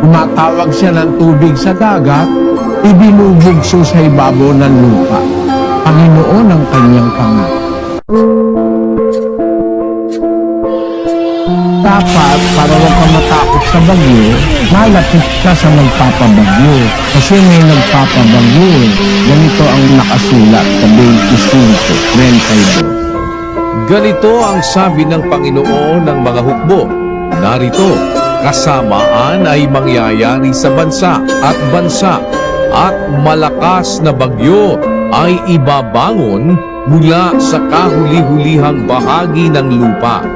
Tumatawag siya ng tubig sa dagat, ibinubugso sa ibabaw ng lupa. Panginoon ang kanyang pangalan. Dapat, para huwag ka matakot sa bagyo, malapit ka sa nagpapabagyo. Kasi may nagpapabagyo eh. Ganito ang nakasulat sa 25:32. Ganito ang sabi ng Panginoon ng mga hukbo. Narito, kasamaan ay mangyayari sa bansa, at malakas na bagyo ay ibabangon mula sa kahuli-hulihang bahagi ng lupa.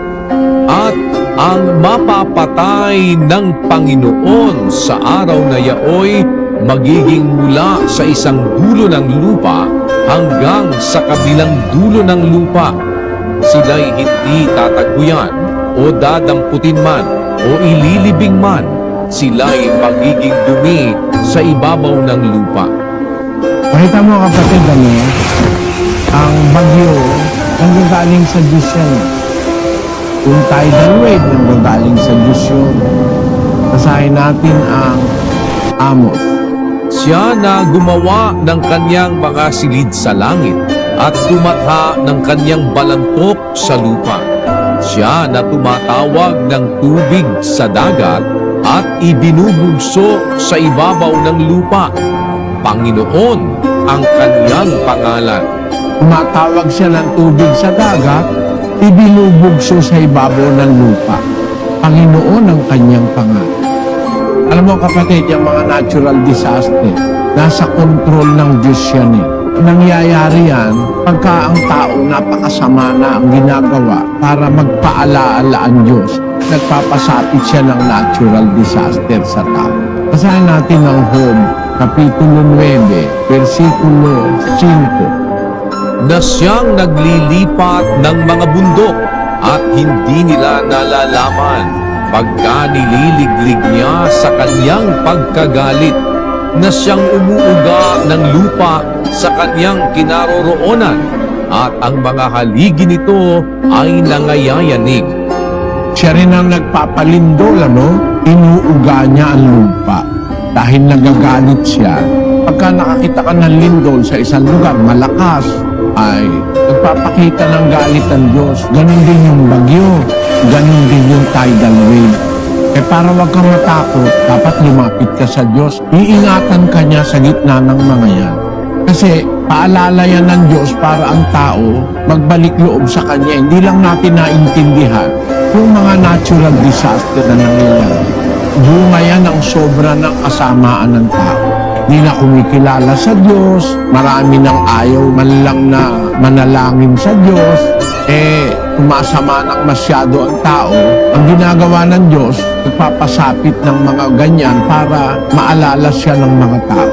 At ang mapapatay ng Panginoon sa araw na yaoy magiging mula sa isang dulo ng lupa hanggang sa kabilang dulo ng lupa. Sila'y hindi tatagpuyan o dadamputin man o ililibing man. Sila'y magiging dumi sa ibabaw ng lupa. Makita mo kapatid, ang bagyo, nanggagaling sa Diyos yan. Yung tidal wave, nanggagaling sa Diyos yun. Basahin natin ang Amos. Siya na gumawa ng kanyang mga silid sa langit at tumatha ng kanyang balantok sa lupa. Siya na tumatawag ng tubig sa dagat at ibinubugso sa ibabaw ng lupa. Panginoon ang kanyang pangalan. Tumatawag siya ng tubig sa dagat, ibinubugso sa ibabaw ng lupa. Panginoon ang kanyang pangalan. Alam mo kapatid, yung mga natural disaster, nasa kontrol ng Diyos yan eh. Nangyayari yan pagka ang tao napakasama na ang ginagawa para magpaalaala ang Diyos. Nagpapasapit siya ng natural disaster sa tao. Basahin natin ang Job, Kapitulo 9, versikulo 5. Na siyang naglilipat ng mga bundok at hindi nila nalalaman pagka nililiglig niya sa kanyang pagkagalit, na siyang umuuga ng lupa sa kanyang kinaroroonan at ang mga haligi nito ay nangayayanig. Siya rin ang nagpapalindol, inuuga niya ang lupa. Dahil nagagalit siya, pagka nakakita ka ng lindol sa isang lugar, malakas, ay nagpapakita ng galit ng Diyos. Ganon din yung bagyo, ganon din yung tidal wave. Kaya para wag kang matakot, dapat lumapit ka sa Diyos. Iingatan ka niya sa gitna ng mga yan. Kasi paalala yan ng Diyos para ang tao magbalik loob sa Kanya. Hindi lang natin naintindihan yung mga natural disaster na nangyayari. Bunga yan ang sobra ng kasamaan ng tao. Hindi na kumikilala sa Diyos, marami nang ayaw man lang na manalangin sa Diyos, tumasama ng masyado ang tao. Ang ginagawa ng Diyos, nagpapasapit ng mga ganyan para maalala siya ng mga tao.